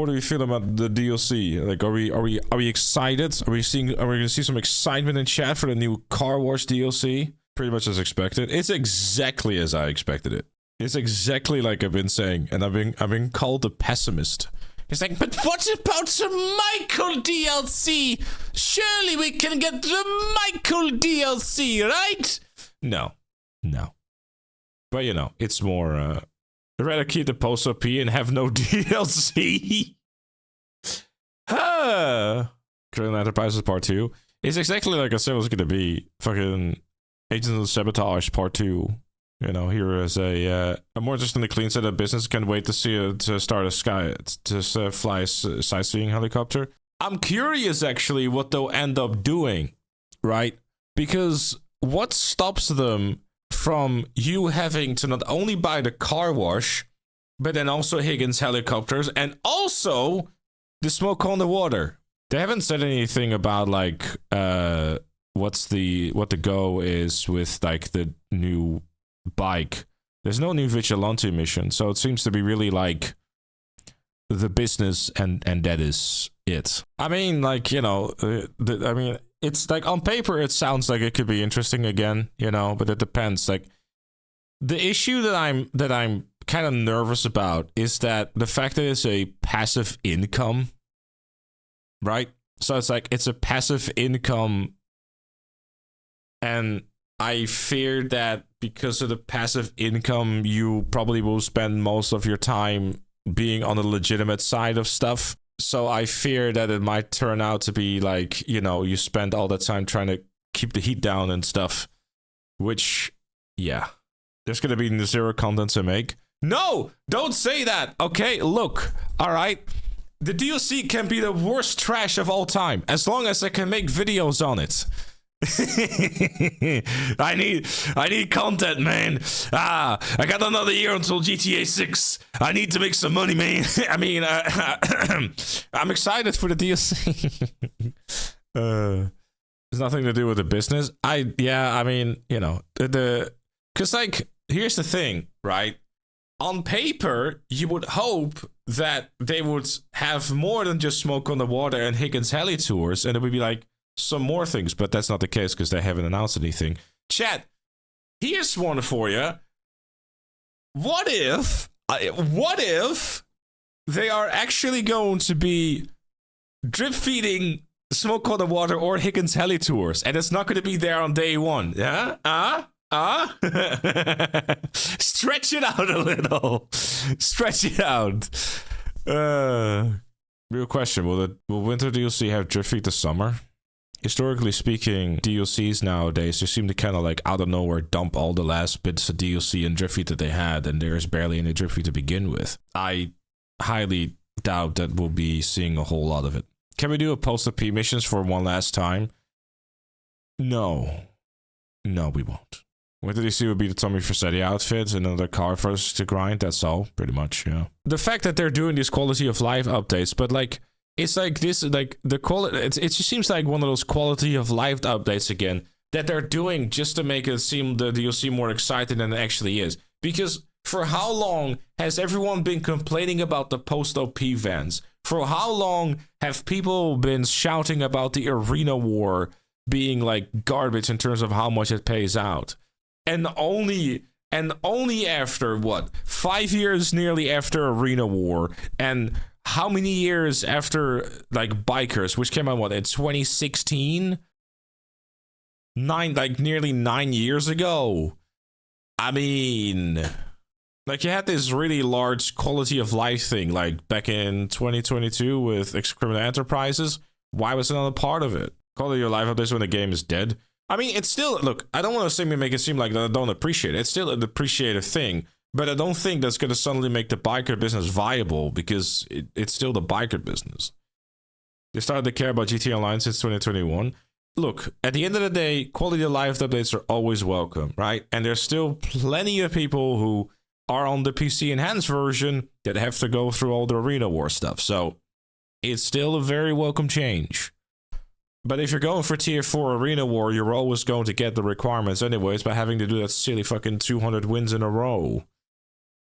what do we feel about the DLC? Like, are we excited? Are we gonna see some excitement in chat for the new Car Wash DLC? Pretty much as expected. It's exactly as I expected it. It's exactly like I've been saying, and I've been called a pessimist. It's like, but what about some Michael DLC? Surely we can get the Michael DLC, right? No. But you know, it's more. I'd rather keep the post OP and have no DLC. Criminal Enterprises Part 2. It's exactly like I said it was gonna be. Fucking Agents of Sabotage Part 2. You know, here is a more interestingly clean set of business. Can't wait to see it to start fly a sightseeing helicopter. I'm curious actually what they'll end up doing, right? Because what stops them from you having to not only buy the car wash, but then also Higgins helicopters and also the smoke on the water? They haven't said anything about like what the go is with like the new bike. There's no new vigilante mission, so it seems to be really like the business and that is it. I mean, like, you know, I mean, it's like on paper it sounds like it could be interesting again, you know, but it depends. Like the issue that I'm kind of nervous about is that the fact that it's a passive income, right? So it's like it's a passive income, and I fear that because of the passive income, you probably will spend most of your time being on the legitimate side of stuff. So I fear that it might turn out to be like, you know, you spend all that time trying to keep the heat down and stuff. Which, yeah, there's going to be zero content to make. No, don't say that. Okay, look, all right. The DLC can be the worst trash of all time as long as I can make videos on it. I need content, man. I got another year until GTA 6. I need to make some money, man. I mean, I'm excited for the DLC. It's nothing to do with the business. I mean, you know, because like, here's the thing, right? On paper, you would hope that they would have more than just Smoke on the Water and Higgins Heli Tours, and it would be like some more things, but that's not the case because they haven't announced anything. Chat, here's one for you. What if they are actually going to be drip feeding Smoke on the Water or Higgins Heli Tours, and it's not going to be there on day one? Yeah? Stretch it out a little. Stretch it out. Real question: Will Winter DLC have drip feed this summer? Historically speaking, DLCs nowadays, they seem to kind of like out of nowhere dump all the last bits of DLC and drip feed that they had, and there's barely any drip feed to begin with. I highly doubt that we'll be seeing a whole lot of it. Can we do a post-op missions for one last time? No, we won't. Winter DLC would be the Tommy Vercetti outfit, another car for us to grind, that's all, pretty much, yeah. The fact that they're doing these quality of life updates, but like, it's like this, like the quality. It just seems like one of those quality of life updates again that they're doing just to make it seem that you'll see more exciting than it actually is. Because for how long has everyone been complaining about the post-OP vans? For how long have people been shouting about the arena war being like garbage in terms of how much it pays out? And only after what, 5 years nearly after arena war, and how many years after like Bikers, which came out what in 2016? Nearly 9 years ago. I mean, like you had this really large quality of life thing like back in 2022 with Criminal Enterprises. Why was it not a part of it? Quality of life updates when the game is dead. I mean, it's still, look, I don't want to make it seem like that I don't appreciate it. It's still an appreciative thing. But I don't think that's going to suddenly make the biker business viable because it's still the biker business. They started to care about GTA Online since 2021. Look, at the end of the day, quality of life updates are always welcome, right? And there's still plenty of people who are on the PC enhanced version that have to go through all the arena war stuff. So it's still a very welcome change. But if you're going for tier 4 arena war, you're always going to get the requirements anyways by having to do that silly fucking 200 wins in a row.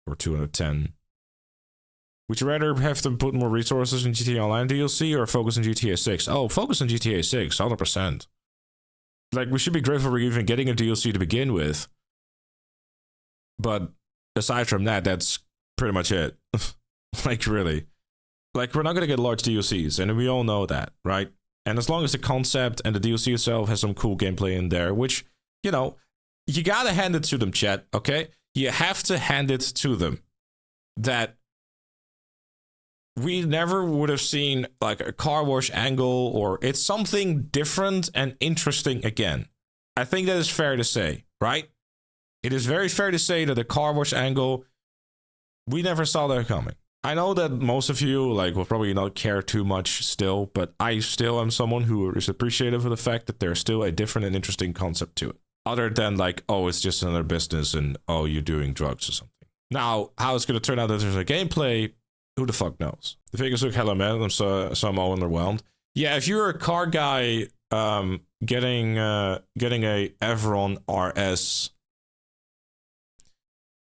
Or 210. Would you rather have them put more resources in GTA Online DLC or focus on GTA 6? Oh, focus on GTA 6, 100%. Like, we should be grateful for even getting a DLC to begin with. But aside from that, that's pretty much it. Like, really. Like, we're not gonna get large DLCs, and we all know that, right? And as long as the concept and the DLC itself has some cool gameplay in there, which, you know, you gotta hand it to them, chat, okay? You have to hand it to them. That we never would have seen, like, a car wash angle, or it's something different and interesting again. I think that is fair to say, right? It is very fair to say that the car wash angle, we never saw that coming. I know that most of you like will probably not care too much still, but I still am someone who is appreciative of the fact that there's still a different and interesting concept to it. Other than like, oh, it's just another business and oh, you're doing drugs or something. Now, how it's going to turn out that there's a gameplay, who the fuck knows? The figures look hella mad, so I'm all underwhelmed. Yeah, if you're a car guy getting a Evron RS,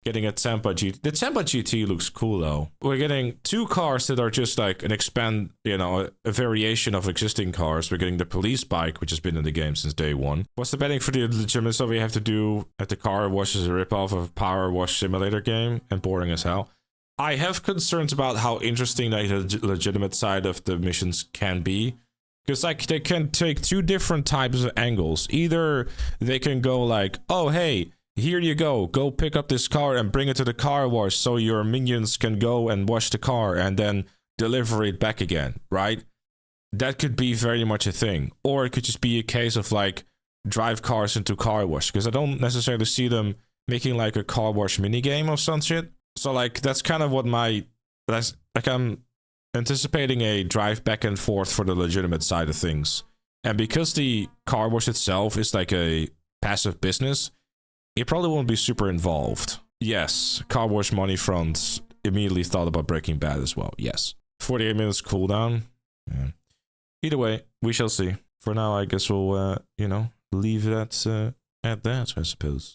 getting a Tampa GT. The Tampa GT looks cool though. We're getting two cars that are just like an a variation of existing cars. We're getting the police bike, which has been in the game since day one. What's the betting for the legitimate stuff we have to do at the car wash is a ripoff of a power wash simulator game and boring as hell. I have concerns about how interesting the legitimate side of the missions can be. Because like they can take two different types of angles. Either they can go like, oh hey, here you go pick up this car and bring it to the car wash so your minions can go and wash the car and then deliver it back again, right? That could be very much a thing. Or it could just be a case of like drive cars into car wash, because I don't necessarily see them making like a car wash minigame or some shit. So like that's kind of what I'm anticipating a drive back and forth for the legitimate side of things. And because the car wash itself is like a passive business, it probably won't be super involved. Yes, car wash money fronts immediately thought about Breaking Bad as well. Yes. 48 minutes cooldown. Yeah. Either way, we shall see. For now, I guess we'll, leave that at that, I suppose.